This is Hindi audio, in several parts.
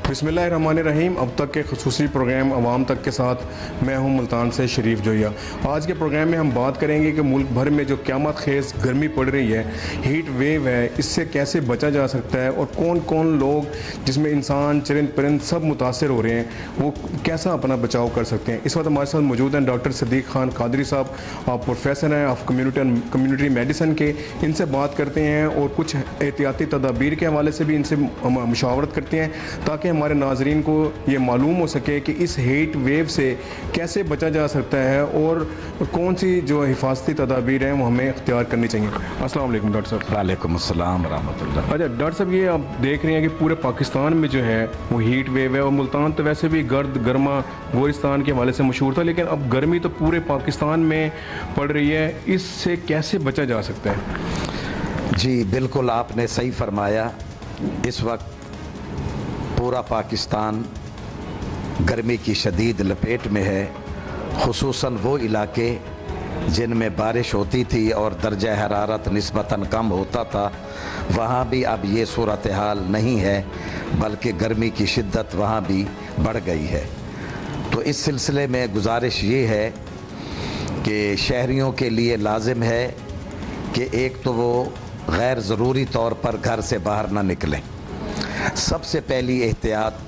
बिस्मिल्लाहिर्रहमानिर्रहीम। अब तक के खुसूसी प्रोग्राम अवाम तक के साथ मैं हूं मुल्तान से शरीफ जोया। आज के प्रोग्राम में हम बात करेंगे कि मुल्क भर में जो क़यामत खेज़ गर्मी पड़ रही है, हीट वेव है, इससे कैसे बचा जा सकता है और कौन कौन लोग जिसमें इंसान चरिंद परिंद सब मुतासर हो रहे हैं, वो कैसा अपना बचाव कर सकते हैं। इस वक्त हमारे साथ मौजूद हैं डॉक्टर सदीक खान कादरी साहब। आप प्रोफेसर हैं ऑफ कम्यूनिटी मेडिसिन के। इनसे बात करते हैं और कुछ एहतियाती तदाबीर के हवाले से भी इनसे मुशावरत करते हैं ताकि हमारे नाजरीन को ये मालूम हो सके कि इस हीट वेव से कैसे बचा जा सकता है और कौन सी जो हिफाजती तदाबीर हैं वो हमें इख्तियार करनी चाहिए। अस्सलाम वालेकुम डॉक्टर साहब। वालेकुम अस्सलाम रहमतुल्लाह। अच्छा डॉक्टर साहब, ये आप देख रहे हैं कि पूरे पाकिस्तान में जो है वो हीट वेव है और मुल्तान तो वैसे भी गर्द गर्मा गोरिस्तान के हवाले से मशहूर था, लेकिन अब गर्मी तो पूरे पाकिस्तान में पड़ रही है। इससे कैसे बचा जा सकता है? जी बिल्कुल, आपने सही फरमाया। इस वक्त पूरा पाकिस्तान गर्मी की शदीद लपेट में है, खुसूसन वो इलाके जिनमें बारिश होती थी और दर्जा हरारत निस्बतन कम होता था, वहाँ भी अब ये सूरत हाल नहीं है, बल्कि गर्मी की शिद्दत वहाँ भी बढ़ गई है। तो इस सिलसिले में गुजारिश ये है कि शहरियों के लिए लाजिम है कि एक तो वो गैर ज़रूरी तौर पर घर से बाहर ना निकलें। सबसे पहली एहतियात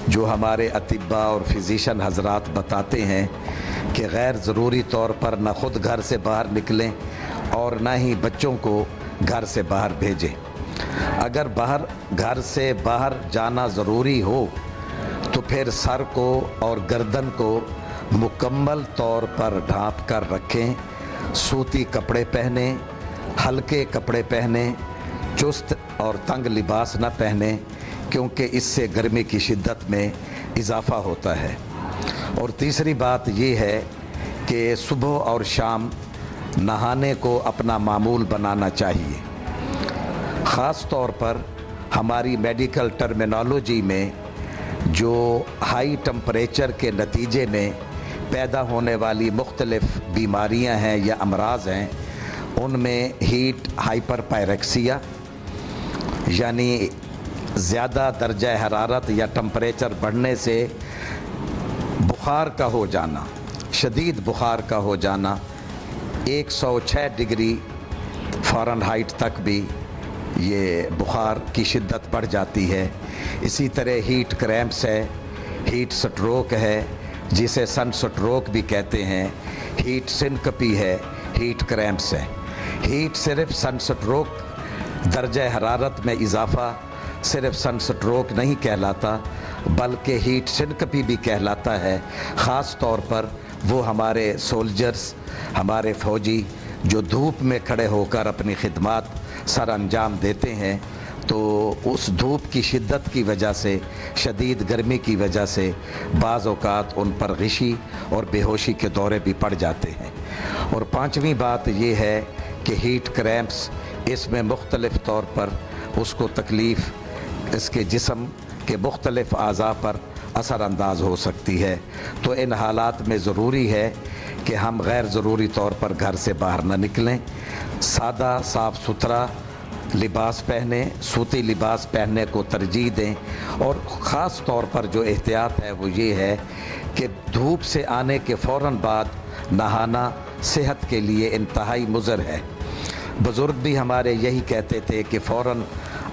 जो हमारे अतिब्बा और फिजिशन हजरात बताते हैं कि गैर ज़रूरी तौर पर न ख़ुद घर से बाहर निकलें और न ही बच्चों को घर से बाहर भेजें। अगर घर से बाहर जाना ज़रूरी हो तो फिर सर को और गर्दन को मुकम्मल तौर पर ढाँप कर रखें, सूती कपड़े पहने, हल्के कपड़े पहने, चुस्त और तंग लिबास न पहने, क्योंकि इससे गर्मी की शिद्दत में इजाफ़ा होता है। और तीसरी बात ये है कि सुबह और शाम नहाने को अपना मामूल बनाना चाहिए। ख़ास तौर पर हमारी मेडिकल टर्मिनोलॉजी में जो हाई टेम्परेचर के नतीजे में पैदा होने वाली मुख्तलिफ़ बीमारियां हैं या अमराज हैं, उनमें हीट हाइपरपायरेक्सिया यानी ज़्यादा दर्जा हरारत या टेम्परेचर बढ़ने से बुखार का हो जाना, शदीद बुखार का हो जाना, 106 डिग्री फ़ारेनहाइट तक भी ये बुखार की शिद्दत बढ़ जाती है। इसी तरह हीट क्रैम्प्स है, हीट स्ट्रोक है जिसे सन स्ट्रोक भी कहते हैं, हीट सिनकपी है, हीट क्रैम्प्स है। हीट सिर्फ सन स्ट्रोक दर्जा हरारत में इजाफ़ा सिर्फ सन स्ट्रोक नहीं कहलाता, बल्कि हीट सिनकपी भी कहलाता है। ख़ास तौर पर वो हमारे सोल्जर्स, हमारे फ़ौजी जो धूप में खड़े होकर अपनी खिदमत सर अंजाम देते हैं, तो उस धूप की शिद्दत की वजह से, शदीद गर्मी की वजह से बाज़ औक़ात उन पर ग़िशी और बेहोशी के दौरे भी पड़ जाते हैं। और पाँचवीं बात ये है कि हीट क्रैम्प्स, इसमें मुख्तलिफ़ तौर पर उसको तकलीफ़ इसके जिस्म के मुख्तलिफ़ आज़ा पर असरानंदाज हो सकती है। तो इन हालात में ज़रूरी है कि हम गैर ज़रूरी तौर पर घर से बाहर न निकलें, सादा साफ़ सुथरा लिबास पहने, सूती लिबास पहनने को तरजीह दें। और ख़ास तौर पर जो एहतियात है वो ये है कि धूप से आने के फ़ौरन बाद नहाना सेहत के लिए इंतहाई मुज़र है। बुज़ुर्ग भी हमारे यही कहते थे कि फ़ौरन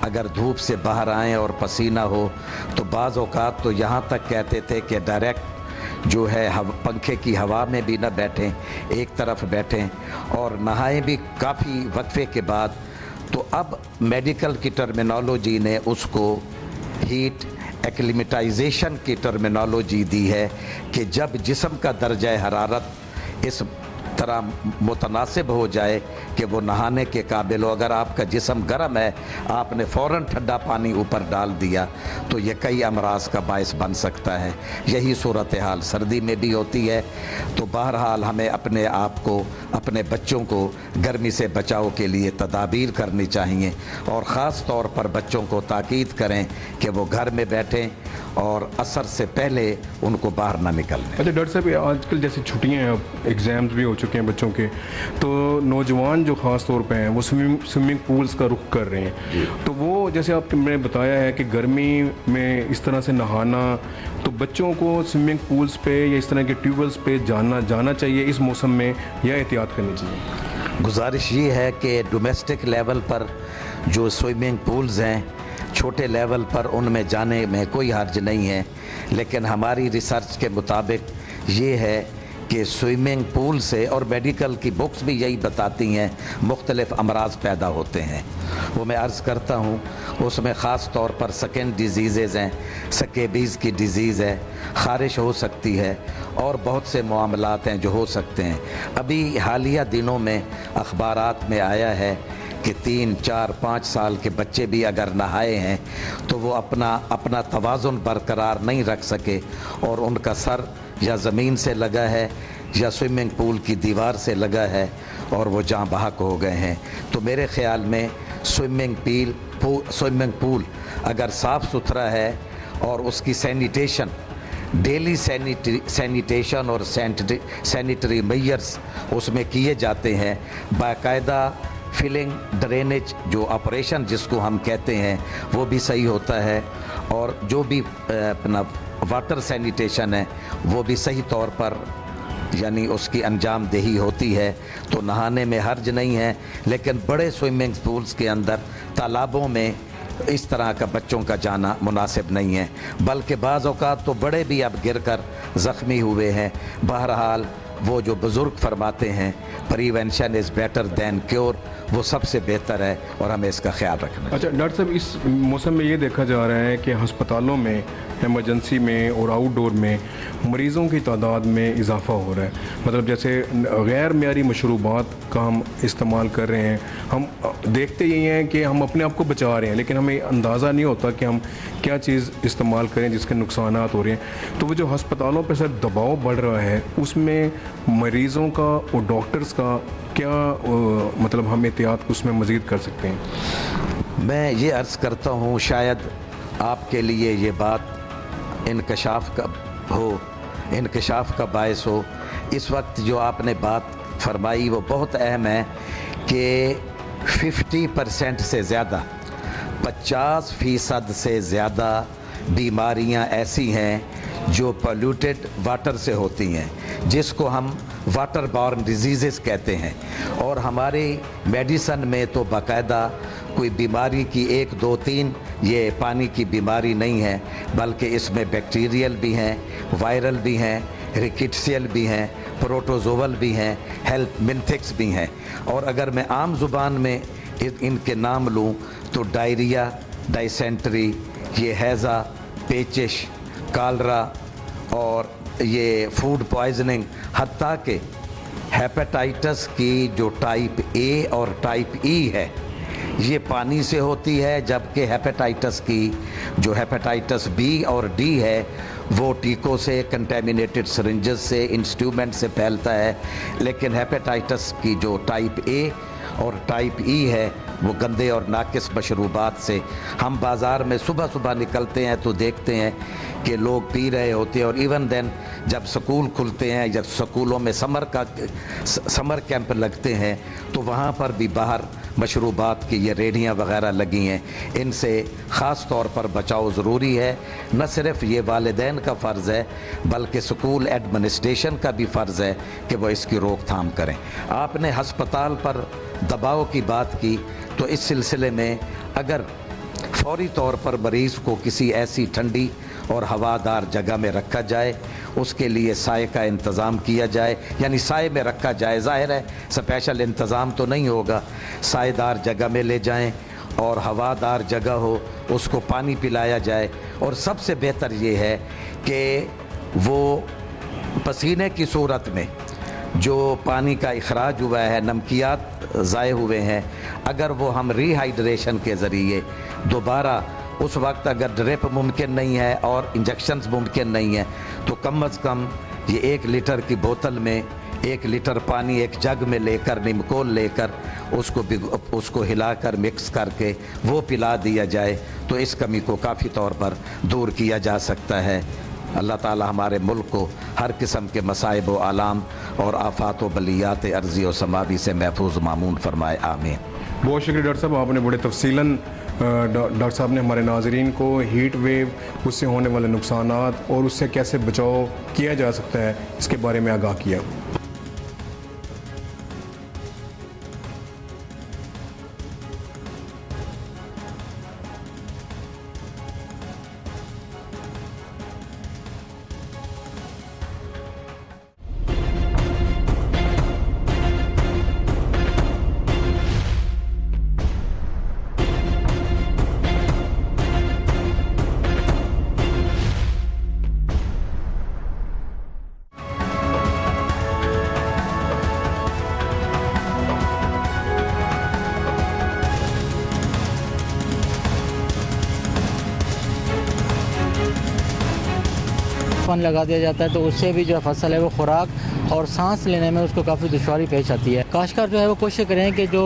अगर धूप से बाहर आएँ और पसीना हो तो बाज़ औक़ात तो यहाँ तक कहते थे कि डायरेक्ट जो है पंखे की हवा में भी न बैठें, एक तरफ बैठें और नहाएं भी काफ़ी वक्फे के बाद। तो अब मेडिकल की टर्मिनोलॉजी ने उसको हीट एक्लिमेटाइजेशन की टर्मिनोलॉजी दी है कि जब जिस्म का दर्जा हरारत इस तरह मुतनासिब हो जाए कि वो नहाने के काबिल हो। अगर आपका जिस्म गर्म है, आपने फ़ौरन ठंडा पानी ऊपर डाल दिया तो ये कई अमराज का बायस बन सकता है। यही सूरत हाल सर्दी में भी होती है। तो बहरहाल हमें अपने आप को, अपने बच्चों को गर्मी से बचाव के लिए तदाबीर करनी चाहिए और ख़ास तौर पर बच्चों को ताकीद करें कि वो घर में बैठें और असर से पहले उनको बाहर ना निकलने। अच्छा डॉक्टर साहब, आजकल जैसे छुट्टियाँ हैं, एग्ज़ाम्स भी हो चुके चुके हैं बच्चों के, तो नौजवान जो ख़ास तौर पे हैं वो स्विमिंग पूल्स का रुख कर रहे हैं। तो वो जैसे आपने बताया है कि गर्मी में इस तरह से नहाना, तो बच्चों को स्विमिंग पूल्स पे या इस तरह के ट्यूबवेल्स पे जाना चाहिए इस मौसम में या एहतियात करनी चाहिए? गुजारिश ये है कि डोमेस्टिक लेवल पर जो स्विमिंग पूल्स हैं, छोटे लेवल पर उनमें जाने में कोई हर्ज नहीं है, लेकिन हमारी रिसर्च के मुताबिक ये है कि स्विमिंग पूल से, और मेडिकल की बुक्स भी यही बताती हैं, मुख्तलिफ अमराज पैदा होते हैं। वो मैं अर्ज़ करता हूँ, उसमें ख़ास तौर पर सेकेंड डिजीज़ हैं, स्केबीज़ की डिज़ीज़ है, ख़ारिश हो सकती है, और बहुत से मामलात हैं जो हो सकते हैं। अभी हालिया दिनों में अखबारात में आया है कि 3, 4, 5 साल के बच्चे भी अगर नहाए हैं तो वो अपना तवाज़ुन बरकरार नहीं रख सके और उनका सर या ज़मीन से लगा है या स्विमिंग पूल की दीवार से लगा है और वो जाँ बहक हो गए हैं। तो मेरे ख़्याल में स्विमिंग पूल अगर साफ़ सुथरा है और उसकी सैनिटेशन, डेली सैनिटेशन और सैनिटरी मेजर्स उसमें किए जाते हैं, बाकायदा फिलिंग ड्रेनेज जो ऑपरेशन जिसको हम कहते हैं वो भी सही होता है, और जो भी अपना वाटर सैनिटेशन है वो भी सही तौर पर यानी उसकी अंजाम देही होती है, तो नहाने में हर्ज नहीं है। लेकिन बड़े स्विमिंग पूल्स के अंदर, तालाबों में इस तरह का बच्चों का जाना मुनासिब नहीं है, बल्कि बाज़ औक़ात तो बड़े भी अब गिरकर ज़ख्मी हुए हैं। बहरहाल वो जो बुज़ुर्ग फरमाते हैं prevention is better than cure, वो सबसे बेहतर है और हमें इसका ख्याल रखना है। अच्छा डॉक्टर साहब, इस मौसम में ये देखा जा रहा है कि अस्पतालों में, इमरजेंसी में और आउटडोर में मरीज़ों की तादाद में इजाफ़ा हो रहा है। मतलब जैसे गैर मेयारी मशरूबात का हम इस्तेमाल कर रहे हैं, हम देखते ही हैं कि हम अपने आप को बचा रहे हैं, लेकिन हमें अंदाज़ा नहीं होता कि हम क्या चीज़ इस्तेमाल करें जिसके नुकसानात हो रहे हैं। तो वो जो अस्पतालों पर सर दबाव बढ़ रहा है, उसमें मरीज़ों का और डॉक्टर्स का क्या मतलब हम एहतियात उसमें मज़ीद कर सकते हैं? मैं ये अर्ज़ करता हूँ, शायद आपके लिए ये बात इंकशाफ का बायस हो। इस वक्त जो आपने बात फरमाई वो बहुत अहम है कि 50% से ज़्यादा, 50% से ज़्यादा बीमारियां ऐसी हैं जो पोल्यूटेड वाटर से होती हैं, जिसको हम वाटर बॉर्न डिजीज़ कहते हैं। और हमारे मेडिसन में तो बाकायदा कोई बीमारी की 1, 2, 3 ये पानी की बीमारी नहीं है, बल्कि इसमें बैक्टीरियल भी हैं, वायरल भी हैं, रिकेट्सियल भी हैं, प्रोटोजोवल भी हैं, हेल्मिंथिक्स भी हैं। और अगर मैं आम ज़ुबान में इनके नाम लूँ तो डायरिया, डाइसेंट्री, ये हैज़ा, पेचिश, कालरा और ये फूड पॉइजनिंग, हत्ता के हेपेटाइटिस की जो टाइप ए और टाइप ई है ये पानी से होती है, जबकि हेपेटाइटिस की जो हेपेटाइटिस बी और डी है वो टीकों से, कंटेमिनेटेड सिरिंजेस से, इंस्ट्रूमेंट से फैलता है। लेकिन हेपेटाइटिस की जो टाइप ए और टाइप ई है वो गंदे और नाकिस मशरूबात से। हम बाज़ार में सुबह सुबह निकलते हैं तो देखते हैं कि लोग पी रहे होते हैं, और इवन देन जब स्कूल खुलते हैं, जब स्कूलों में समर कैंप लगते हैं तो वहाँ पर भी बाहर मशरूबात की ये रेढ़ियाँ वग़ैरह लगी हैं। इनसे ख़ास तौर पर बचाव ज़रूरी है। न सिर्फ ये वालिदैन का फ़र्ज़ है बल्कि स्कूल एडमिनिस्ट्रेशन का भी फ़र्ज़ है कि वो इसकी रोकथाम करें। आपने हस्पताल पर दबाव की बात की, तो इस सिलसिले में अगर फौरी तौर पर मरीज़ को किसी ऐसी ठंडी और हवादार जगह में रखा जाए, उसके लिए साए का इंतज़ाम किया जाए, यानी साए में रखा जाए। ज़ाहिर है स्पेशल इंतज़ाम तो नहीं होगा, साएदार जगह में ले जाएं और हवादार जगह हो, उसको पानी पिलाया जाए। और सबसे बेहतर ये है कि वो पसीने की सूरत में जो पानी का इखराज हुआ है, नमकियात ज़ाय हुए हैं, अगर वो हम रिहाइड्रेशन के ज़रिए दोबारा, उस वक्त अगर ड्रिप मुमकिन नहीं है और इंजेक्शन्स मुमकिन नहीं है, तो कम अज़ कम ये 1 लीटर की बोतल में 1 लीटर पानी एक जग में लेकर, निमकोल लेकर उसको हिलाकर मिक्स करके वो पिला दिया जाए, तो इस कमी को काफ़ी तौर पर दूर किया जा सकता है। अल्लाह ताला हमारे मुल्क को हर किस्म के मसाइब व आलाम और आफात व बलियात अर्ज़ी व समावी से महफूज मामून फरमाए, आमीन। बहुत शुक्रिया डॉक्टर साहब, आपने बड़े तफसीलन डॉक्टर साहब ने हमारे नाजरीन को हीट वेव, उससे होने वाले नुकसानात और उससे कैसे बचाव किया जा सकता है इसके बारे में आगाह किया। पानी लगा दिया जाता है तो उससे भी जो है फसल है वो खुराक और सांस लेने में उसको काफ़ी दुश्वारी पेश आती है। काश्तकार जो है वो कोशिश करें कि जो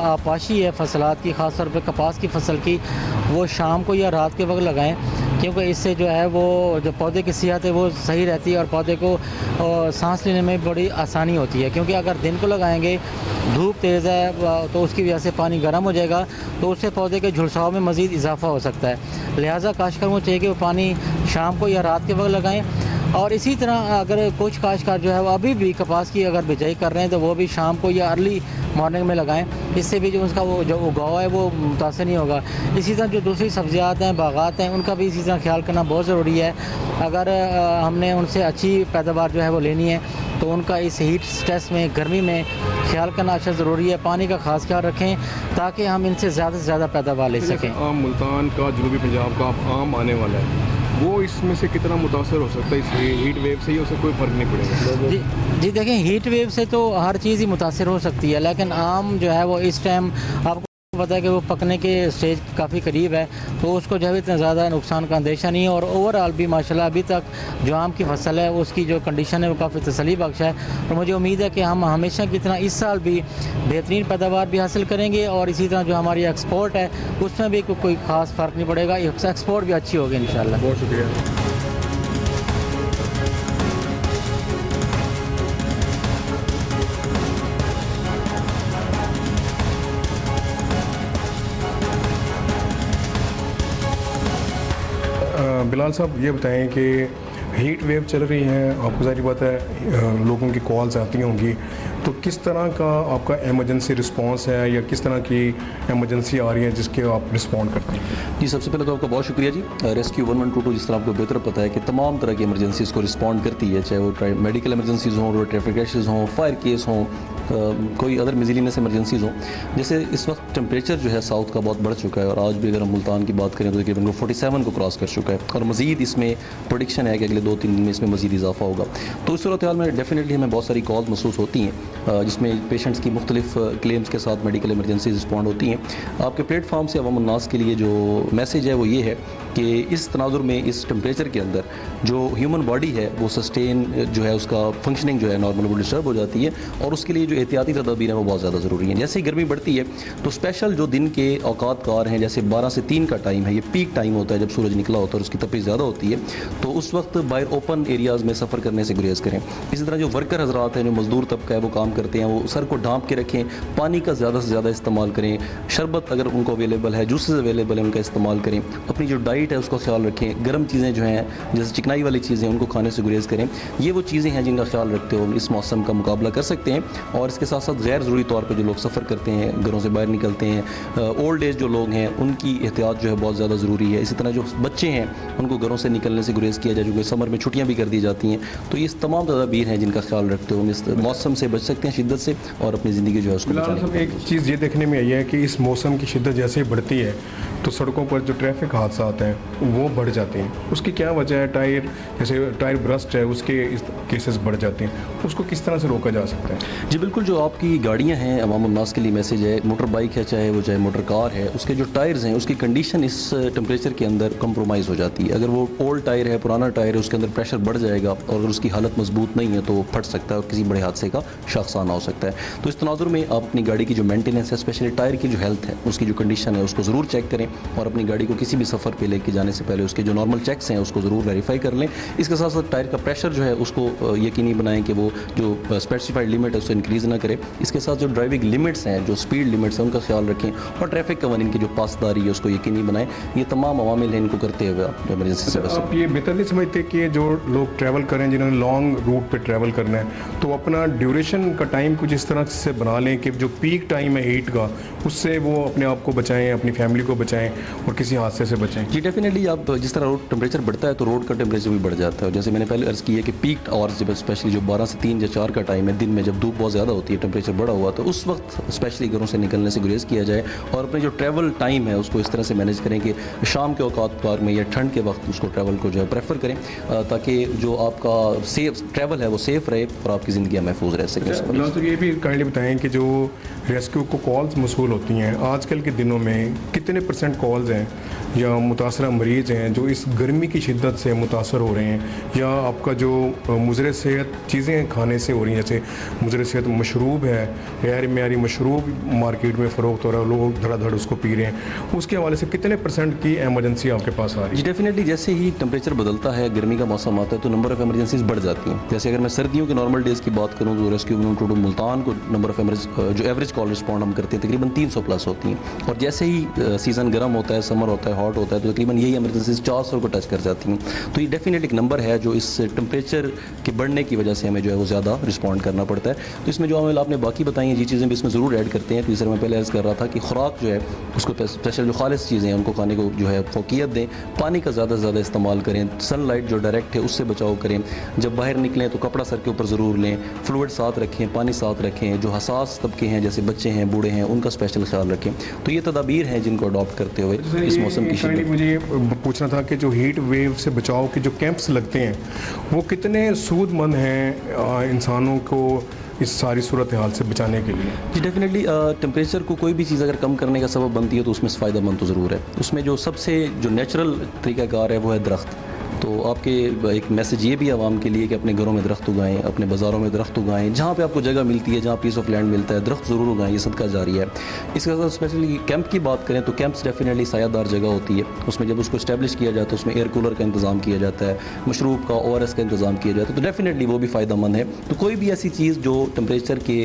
आपाशी है फसलात की, ख़ास तौर पे कपास की फसल की, वो शाम को या रात के वक्त लगाएं, क्योंकि इससे जो है वो जो पौधे की सेहत है वो सही रहती है और पौधे को सांस लेने में बड़ी आसानी होती है। क्योंकि अगर दिन को लगाएंगे, धूप तेज़ है तो उसकी वजह से पानी गर्म हो जाएगा तो उससे पौधे के झुलसाव में मज़ीद इजाफा हो सकता है। लिहाजा काश्तकार को चाहिए कि वो पानी शाम को या रात के वक्त लगाएं। और इसी तरह अगर कुछ काश्तकार जो है वो अभी भी कपास की अगर बिजाई कर रहे हैं तो वो भी शाम को या अर्ली मॉर्निंग में लगाएं, इससे भी जो उसका वो जो उगाव है वो मुतासर नहीं होगा। इसी तरह जो दूसरी सब्जियात हैं, बागात हैं, उनका भी इसी तरह ख्याल करना बहुत ज़रूरी है। अगर हमने उनसे अच्छी पैदावार जो है वो लेनी है तो उनका इस हीट स्ट्रेस में, गर्मी में ख्याल करना अच्छा ज़रूरी है। पानी का खास ख्याल रखें ताकि हम इनसे ज़्यादा से ज़्यादा पैदावार ले सकें। आम मुल्तान का, जनूबी पंजाब का आम आने वाला है, वो इसमें से कितना मुतासर हो सकता है इस हीट वेव से, ही उससे कोई फ़र्क नहीं पड़ेगा? जी देखें, हीट वेव से तो हर चीज़ ही मुतासर हो सकती है, लेकिन आम जो है वो इस टाइम आपको पता है कि वो पकने के स्टेज काफ़ी करीब है तो उसको जो है इतना ज़्यादा नुकसान का अंदेशा नहीं है। और ओवरऑल भी माशाल्लाह अभी तक जो आम की फसल है उसकी जो कंडीशन है वो काफ़ी तसल्ली बख्श है। और मुझे उम्मीद है कि हम हमेशा की तरह इस साल भी बेहतरीन पैदावार भी हासिल करेंगे और इसी तरह जो हमारी एक्सपोर्ट है उसमें भी कोई ख़ास फ़र्क नहीं पड़ेगा, एक्सपोर्ट भी अच्छी होगी इंशाल्लाह। बहुत शुक्रिया। बिलाल साहब, ये बताएं कि हीट वेव चल रही है, आपको सारी बात है लोगों की कॉल्स आती होंगी, तो किस तरह का आपका एमरजेंसी रिस्पांस है या किस तरह की एमरजेंसी आ रही है जिसके आप रिस्पॉन्ड करते हैं? जी, सबसे पहले तो आपका बहुत शुक्रिया जी। रेस्क्यू 1122 जिस तरह आपको बेहतर पता है कि तमाम तरह की एमरजेंसीज़ को रिस्पॉन्ड करती है, चाहे वो मेडिकल एमरजेंसीज़ हों, रोड ट्रैफिक क्रैशेज़ हों, फायर केस हों, कोई अदर मिज़िलियस एमरजेंसीज़ हों। जैसे इस वक्त टेम्परेचर जो है साउथ का बहुत बढ़ चुका है और आज भी अगर हम मुल्तान की बात करें तो तकरीबन 47 को क्रॉस कर चुका है और मज़ीद इसमें प्रोडिक्शन है कि अगले 2-3 दिन में इसमें मज़ीद इजाफा होगा। तो इस सूरत हाल में डेफिनेटली हमें बहुत सारी कॉल महसूस होती हैं जिसमें पेशेंट्स की मुख्तलिफ क्लेम्स के साथ मेडिकल एमरजेंसी रिस्पॉन्ड होती हैं। आपके प्लेटफॉर्म से अवाम उन्नास के लिए जो मैसेज है वो ये है कि इस तनाजुर में, इस टेम्परेचर के अंदर जो ह्यूमन बॉडी है वो सस्टेन जो है उसका फंक्शनिंग जो है नॉर्मल वो डिस्टर्ब हो जाती है और उसके लिए जो एहतियाती तदाबीर हैं वो बहुत ज़्यादा ज़रूरी हैं। जैसे ही गर्मी बढ़ती है तो स्पेशल जो दिन के औकात कार हैं, जैसे 12 से 3 का टाइम है, ये पीक टाइम होता है जब सूरज निकला होता है और उसकी तपिश ज़्यादा होती है, तो उस वक्त बाहर ओपन एरियाज़ में सफ़र करने से गुरेज करें। इसी तरह जो वर्कर हजरात हैं, जो मजदूर तबका है वो काम करते हैं, वो सर को ढांप के रखें, पानी का ज़्यादा से ज़्यादा इस्तेमाल करें, शरबत अगर उनको अवेलेबल है, जूसेस अवेलेबल है उनका इस्तेमाल करें, अपनी जो डाइट है उसका ख्याल रखें, गर्म चीज़ें जो हैं जैसे चिकनाई वाली चीज़ें उनको खाने से गुरेज करें। ये वो चीज़ें हैं जिनका ख्याल रखते हो इस मौसम का मुकाबला कर सकते हैं। और इसके साथ साथ गैर ज़रूरी तौर पर जो लोग सफ़र करते हैं, घरों से बाहर निकलते हैं, ओल्ड एज जो लोग हैं उनकी एहतियात जो है बहुत ज़्यादा ज़रूरी है। इसी तरह जो बच्चे हैं उनको घरों से निकलने से गुरेज किया जाए, क्योंकि समर में छुट्टियाँ भी कर दी जाती हैं। तो ये तमाम तदाबीर हैं जिनका ख्याल रखते हो इस मौसम से बच सकते हैं शिद्दत से और अपनी ज़िंदगी जो है उसको बचाने। एक चीज़ ये देखने में आई है कि इस मौसम की शिद्दत जैसे ही बढ़ती है तो सड़कों पर जो ट्रैफिक हादसा हैं वो बढ़ जाते हैं। उसकी क्या वजह है? जैसे टायर ब्रस्ट है उसके इस केसेस बढ़ जाते हैं, उसको किस तरह से रोका जा सकता है? जी बिल्कुल, जो आपकी गाड़ियाँ हैं अवाम उन्नास के लिए मैसेज है, मोटर बाइक है चाहे मोटर कार है, उसके जो टायर्स हैं उसकी कंडीशन इस टेम्परेचर के अंदर कंप्रोमाइज़ हो जाती है। अगर वो ओल्ड टायर है, पुराना टायर है, उसके अंदर प्रेशर बढ़ जाएगा और अगर उसकी हालत मजबूत नहीं है तो वो फट सकता है और किसी बड़े हादसे का शाखसाना हो सकता है। तो इस तनाजुर में आप अपनी गाड़ी की जो मेंटेनेंस है, स्पेशली टायर की जो हेल्थ है, उसकी जो कंडीशन है उसको ज़रूर चेक करें और अपनी गाड़ी को किसी भी सफ़र पे के जाने से पहले उसके जो नॉर्मल चेक्स हैं उसको ज़रूर वेरीफाई कर लें। इसके साथ साथ टायर का प्रेशर जो है उसको यकीनी बनाएं कि वो जो स्पेसिफाइड लिमिट है उससे इंक्रीज़ ना करे। इसके साथ जो ड्राइविंग लिमिट्स हैं, जो स्पीड लिमिट्स हैं, उनका ख्याल रखें और ट्रैफिक कवानीन की जो पासदारी है उसको यकीनी बनाएं। ये तमाम अवामिल हैं, इनको करते हुए आप इमरजेंसी से बच सकते हैं। आप ये बेहतर नहीं समझते कि जो लोग ट्रैवल करें, जिन्होंने लॉन्ग रूट पे ट्रैवल करना है, तो अपना ड्यूरेशन का टाइम कुछ इस तरह से बना लें कि जो पीक टाइम है हीट का, उससे वो अपने आप को बचाएं, अपनी फैमिली को बचाएं और किसी हादसे से बचाएं। जी डेफिनेटली, आप जिस तरह रोड टेम्परेचर बढ़ता है तो रोड का टेम्परेचर भी बढ़ जाता है। जैसे मैंने पहले अर्ज़ की है कि पीक आवर्स जब स्पेशली जो 12 से 3 या 4 का टाइम है, दिन में जब धूप बहुत ज़्यादा होती है, टेम्परेचर बढ़ा हुआ, तो उस वक्त स्पेशली घरों से निकलने से गुरेज किया जाए और अपने जो ट्रैवल टाइम है उसको इस तरह से मैनेज करें कि शाम के औकात पार में या ठंड के वक्त उसको ट्रैवल को जो है प्रेफर करें, ताकि जो आपका सेफ ट्रैवल है वो सेफ़ रहे और आपकी ज़िंदगी महफूज रह सके। तो ये भी काइंडली बताएं कि जो रेस्क्यू को कॉल्स मसूल होती हैं आजकल के दिनों में, कितने % कॉल्स हैं या मुतासरा मरीज़ हैं जो इस गर्मी की शिद्दत से मुतासर हो रहे हैं, या आपका जो मुज़र सेहत चीज़ें खाने से हो रही हैं, जैसे मुज़र सेहत मशरूब है, गैर मेयारी मशरूब मार्केट में फ़रोख्त हो रहा है, लोग धड़ाधड़ उसको पी रहे हैं, उसके हवाले से कितने % की एमरजेंसी आपके पास आ रही है? जी डेफिनेटली, जैसे ही टेम्परेचर बदलता है, गर्मी का मौसम आता है, तो नंबर ऑफ़ एमरजेंसीज बढ़ जाती हैं। जैसे अगर मैं सर्दियों के नॉर्मल डेज़ की बात करूँ तो रेस्क्यू 112 मुल्तान को नंबर ऑफ़ जो एवरेज कॉल रिस्पॉन्ड हम करते हैं तकरीबन 300+ होती हैं, और जैसे ही सीज़न गर्म होता है, समर होता है, हॉट होता है, तो तकरीबन यही एमरजेंसीज 400 को टच कर जाती हैं। तो ये डेफिनेट एक नंबर है जो इस टेम्परेचर के बढ़ने की वजह से हमें जो है वो ज़्यादा रिस्पॉन्ड करना पड़ता है। तो इसमें जो हमें आपने बाकी बताई हैं ये चीज़ें भी इसमें ज़रूर ऐड करते हैं। तीसरा मैं पहले अर्ज़ कर रहा था कि खुराक जो है उसको स्पेशल जो खालिस चीज़ें हैं उनको खाने को जो है फोकियत दें, पानी का ज़्यादा से ज़्यादा इस्तेमाल करें, सनलाइट जो डायरेक्ट है उससे बचाव करें, जब बाहर निकलें तो कपड़ा सर के ऊपर ज़रूर लें, फ्लूइड साथ रखें, पानी साथ रखें, जो हसास तबके हैं जैसे बच्चे हैं, बूढ़े हैं, उनका स्पेशल ख्याल रखें। तो ये तदाबीर हैं जिनको अडॉप्ट करते हुए इस मौसम की शिद्दत। मुझे पूछना था कि जो हीट वेव से बचाव के जो कैंप्स लगते हैं वो कितने सूदमंद हैं इंसानों को इस सारी सूरत हाल से बचाने के लिए? जी डेफिनेटली, टेम्परेचर को कोई भी चीज़ अगर कम करने का सबब बनती है तो उसमें फ़ायदा मंद तो ज़रूर है। उसमें जो सबसे जो नेचुरल तरीक़ाकार है वो है दरख्त। तो आपके एक मैसेज ये भी आवाम के लिए कि अपने घरों में दरख्त उगाएं, अपने बाज़ारों में दरख्त उगाएं, जहाँ पे आपको जगह मिलती है, जहाँ पीस ऑफ लैंड मिलता है, दरख्त ज़रूर उगाएं, ये सदका जारी है। इसके साथ स्पेशली कैंप की बात करें तो कैंप्स डेफिनेटली सायादार जगह होती है, उसमें जब उसको इस्टेब्लिश किया जाता है उसमें एयर कूलर का इंतज़ाम किया जाता है, मशरूब का ORS का इंतज़ाम किया जाता है, तो डेफिनेटली वो भी फ़ायदा मंद है। तो कोई भी ऐसी चीज़ जो टेम्परेचर के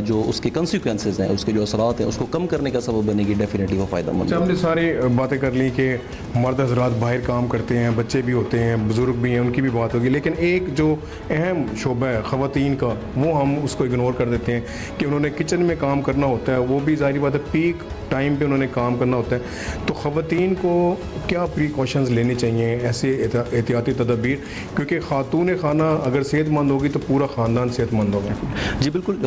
जो उसके कंसिक्वेंसेज हैं, उसके जो असरात हैं, उसको कम करने का सबब बनेगी, डेफिनेटली वो फ़ायदा मंद है। हमने सारी बातें कर ली कि मर्द हज़रात बाहर काम करते हैं, बच्चे भी होते हैं, बुजुर्ग भी हैं, उनकी भी बात होगी, लेकिन एक जो अहम शोबा है ख़वातीन का, वो हम उसको इग्नोर कर देते हैं कि उन्होंने किचन में काम करना होता है, वो भी ज़ाहिर बात है पीक टाइम पे उन्होंने काम करना होता है। तो ख़वातीन को क्या प्रिकॉशंस लेने चाहिए, ऐसे एहतियाती तदबीर, क्योंकि खातून खाना अगर सेहतमंद होगी तो पूरा ख़ानदान सेहतमंद होगा? जी बिल्कुल,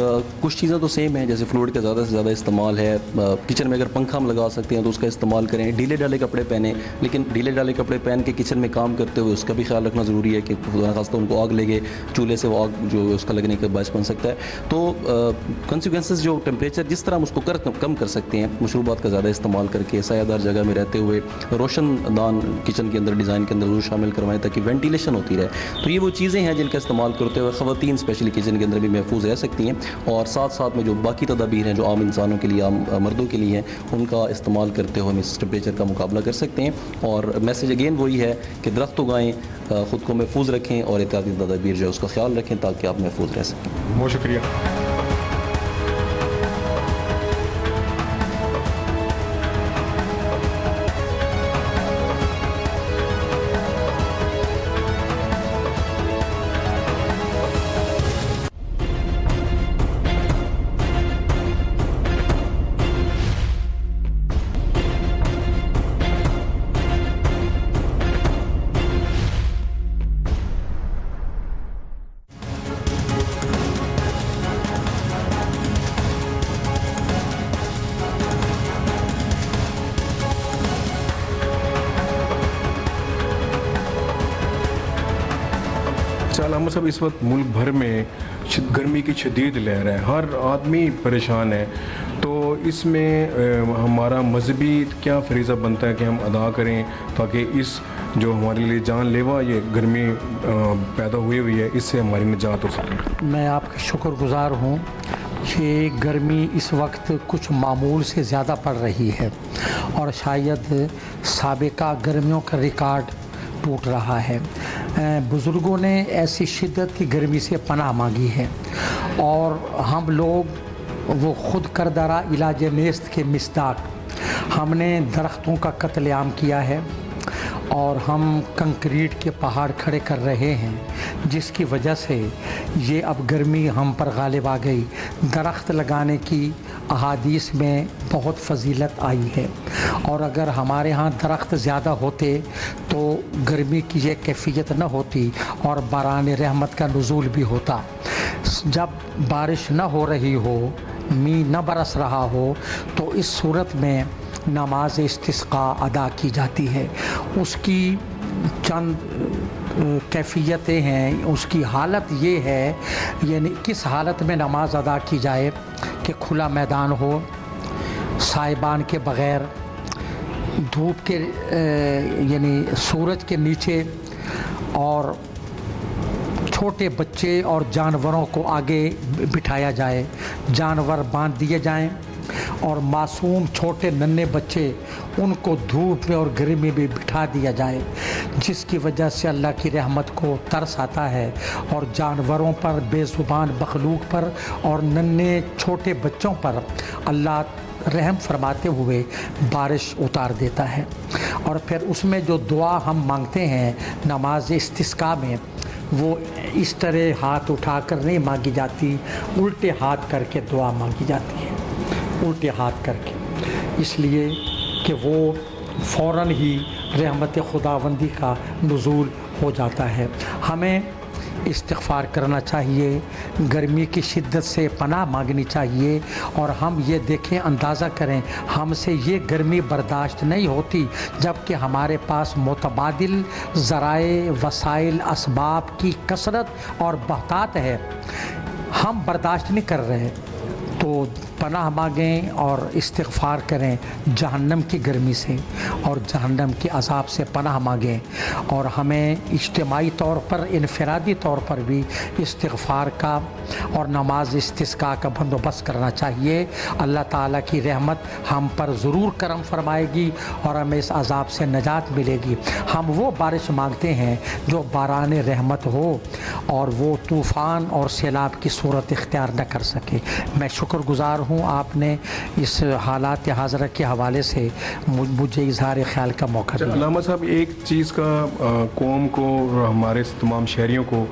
कुछ चीज़ें तो सेम है, जैसे फ्लूइड का ज़्यादा से ज़्यादा इस्तेमाल है, किचन में अगर पंखा हम लगा सकते हैं तो उसका इस्तेमाल करें, ढीले ढाले कपड़े पहने, लेकिन ढीले ढाले कपड़े पहन के किचन में काम करते हुए उसका भी ख्याल रखना ज़रूरी है कि खासतौर उनको आग लगे, चूल्हे से वो आग जो उसका लगने का बायस बन सकता है। तो कंसिक्वेंसेस जो टेम्परेचर जिस तरह हम उसको कम कर सकते हैं, मशरूबात का ज़्यादा इस्तेमाल करके, सायादार जगह में रहते हुए, रोशनदान किचन के अंदर डिज़ाइन के अंदर जरूर शामिल करवाएं ताकि वेंटिलेशन होती रहे। तो ये वो चीज़ें हैं जिनका इस्तेमाल करते हुए ख़वातीन स्पेशली किचन के अंदर भी महफूज रह सकती हैं, और साथ साथ में जो बाकी तदाबीर हैं जो आम इंसानों के लिए, आम मर्दों के लिए हैं, उनका इस्तेमाल करते हुए हम इस टेम्परेचर का मुकाबला कर सकते हैं। और मैसेज अगेन वही है कि दरख्त उगाएँ, ख़ुद को महफूज रखें और एहतियाती तदाबीर जो है उसका ख्याल रखें ताकि आप महफूज रह सकें। बहुत शुक्रिया। अहमद साहब, इस वक्त मुल्क भर में गर्मी की शदीद लहर है, हर आदमी परेशान है, तो इसमें हमारा मजहबी क्या फरीज़ा बनता है कि हम अदा करें ताकि इस जो हमारे लिए जानलेवा ये गर्मी पैदा हुई है इससे हमारी निजात हो सके? मैं आपका शुक्रगुज़ार हूँ ये गर्मी इस वक्त कुछ मामूल से ज़्यादा पड़ रही है और शायद साबिका गर्मियों का रिकॉर्ड टूट रहा है। बुज़ुर्गों ने ऐसी शिद्दत की गर्मी से पनाह मांगी है और हम लोग वो ख़ुद करदारा इलाज नेस्त के मिस्दाक हमने दरख्तों का कत्लेआम किया है और हम कंक्रीट के पहाड़ खड़े कर रहे हैं, जिसकी वजह से ये अब गर्मी हम पर गालिब आ गई। दरख्त लगाने की अहादीस में बहुत फजीलत आई है और अगर हमारे यहाँ दरख्त ज़्यादा होते तो गर्मी की ये कैफियत न होती और बारान रहमत का नुज़ूल भी होता। जब बारिश न हो रही हो, मींह न बरस रहा हो, तो इस सूरत में नमाज इस्तिस्का अदा की जाती है। उसकी चंद कैफियतें हैं, उसकी हालत ये है, यानी किस हालत में नमाज अदा की जाए कि खुला मैदान हो, साइबान के बग़ैर, धूप के यानी सूरज के नीचे, और छोटे बच्चे और जानवरों को आगे बिठाया जाए, जानवर बांध दिए जाएं और मासूम छोटे नन्हे बच्चे उनको धूप में और गर्मी में बिठा दिया जाए, जिसकी वजह से अल्लाह की रहमत को तरस आता है और जानवरों पर, बेज़ुबान मखलूक पर और नन्हे छोटे बच्चों पर अल्लाह रहम फरमाते हुए बारिश उतार देता है। और फिर उसमें जो दुआ हम मांगते हैं नमाज इस्तिस्का में, वो इस तरह हाथ उठाकर नहीं मांगी जाती, उल्टे हाथ करके दुआ मांगी जाती है, उल्टे हाथ करके, इसलिए कि वो फ़ौरन ही रहमत खुदावंदी का नुज़ूल हो जाता है। हमें इस्तिग़फ़ार करना चाहिए, गर्मी की शिद्दत से पनाह मांगनी चाहिए और हम ये देखें, अंदाज़ा करें, हमसे ये गर्मी बर्दाश्त नहीं होती जबकि हमारे पास मुतबादिल ज़राए, वसाइल, असबाब की कसरत और बहतात है। हम बर्दाश्त नहीं कर रहे, तो पनाह मांगें और इस्तिग़फ़ार करें जहन्नम की गर्मी से और जहन्नम के अज़ाब से पनाह मांगें। और हमें इज्तिमाई तौर पर, इनफ़रादी तौर पर भी इस्तिग़फ़ार का और नमाज इस्तिस्का का बंदोबस्त करना चाहिए। अल्लाह ताला की रहमत हम पर ज़रूर करम फरमाएगी और हमें इस अज़ाब से नजात मिलेगी। हम वो बारिश मांगते हैं जो बारान रहमत हो और वो तूफ़ान और सैलाब की सूरत इख्तियार न कर सके। मैं शुक्रगुज़ार हूँ आपने इस हालात हाज़रा के हवाले से मुझे इज़हार ख्याल का मौका दिया। अल्लामा साहब, एक चीज़ का कौम को और हमारे तमाम शहरियों को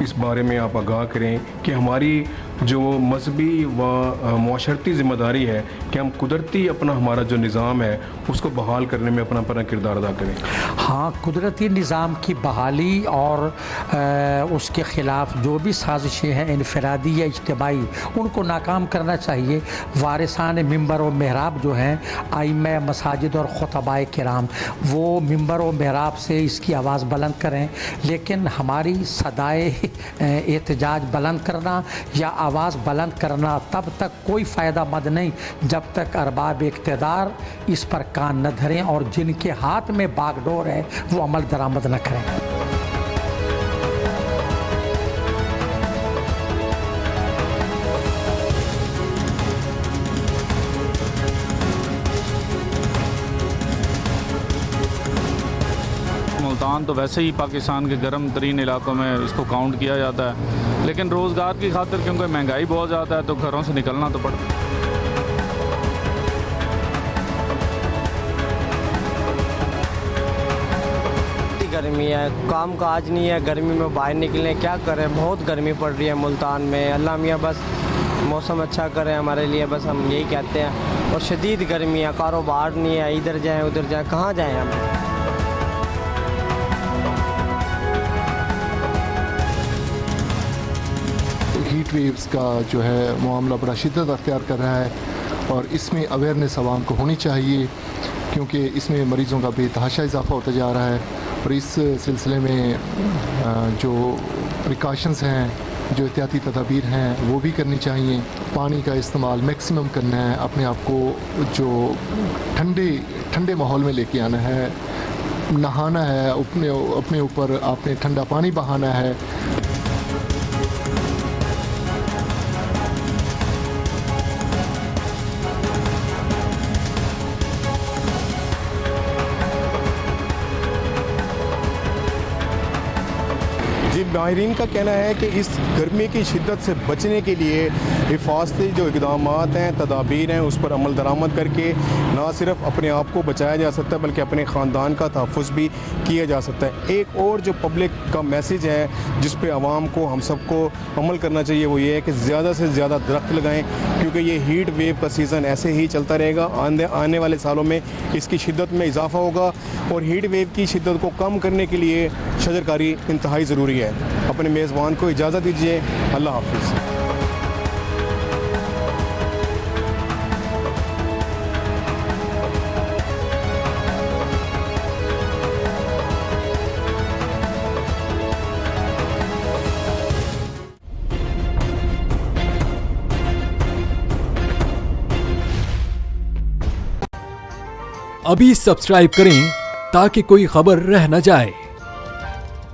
इस बारे में आप आगाह करें कि हमारी जो मजहबी व माशरती ज़िम्मेदारी है कि हम कुदरती अपना हमारा जो निज़ाम है उसको बहाल करने में अपना किरदार अदा करें। हाँ, कुदरती निज़ाम की बहाली और उसके ख़िलाफ़ जो भी साजिशें हैं इनफरादी या इज्तिमाई, उनको नाकाम करना चाहिए। वारिसान मिंबर और महराब जो हैं, आइम्मा मसाजिद और खुतबाए किराम, वो मिंबर और महराब से इसकी आवाज़ बुलंद करें, लेकिन हमारी सदाए एहतजाज बुलंद करना या आवाज़ बुलंद करना तब तक कोई फ़ायदा मंद नहीं जब तक अरबाब इक़्तिदार इस पर कान न धरें और जिनके हाथ में बागडोर है वो अमल दरामद न करें। मुल्तान तो वैसे ही पाकिस्तान के गर्म तरीन इलाकों में इसको काउंट किया जाता है, लेकिन रोज़गार की खातिर क्योंकि महंगाई बहुत ज़्यादा है तो घरों से निकलना तो पड़ता है। गर्मी है, काम काज नहीं है, गर्मी में बाहर निकलें, क्या करें, बहुत गर्मी पड़ रही है मुल्तान में। अल्लाह मियाँ बस मौसम अच्छा करें हमारे लिए, बस हम यही कहते हैं। और शदीद गर्मी है, कारोबार नहीं है, इधर जाएं उधर जाएं, कहाँ जाएं हम। हीट वेव्स का जो है मामला बड़ा शिद्दत अख्तियार कर रहा है और इसमें अवेयरनेस आवाम को होनी चाहिए क्योंकि इसमें मरीज़ों का बेतहाशा इजाफा होता जा रहा है। और इस सिलसिले में जो प्रिकॉशंस हैं, जो एहतियाती तदाबीर हैं वो भी करनी चाहिए। पानी का इस्तेमाल मैक्सिमम करना है, अपने आप को जो ठंडे माहौल में लेके आना है, नहाना है, अपने ऊपर आपने ठंडा पानी बहाना है। माहिरीन का कहना है कि इस गर्मी की शिद्दत से बचने के लिए हिफाजती जो इक़दाम हैं, तदाबीर हैं, उस पर अमल दरामद करके ना सिर्फ अपने आप को बचाया जा सकता है बल्कि अपने ख़ानदान का तहफ़्फ़ुज़ भी किया जा सकता है। एक और जो पब्लिक का मैसेज है जिस पे आवाम को, हम सबको अमल करना चाहिए, वो ये है कि ज़्यादा से ज़्यादा दरख्त लगाएं, क्योंकि ये हीट वेव का सीज़न ऐसे ही चलता रहेगा। आने वाले सालों में इसकी शिद्दत में इजाफा होगा और हीट वेव की शिद्दत को कम करने के लिए शजरकारी इंतहाई ज़रूरी है। अपने मेज़बान को इजाज़त दीजिए। अल्लाह हाफ़िज़। अभी सब्सक्राइब करें ताकि कोई खबर रह न जाए।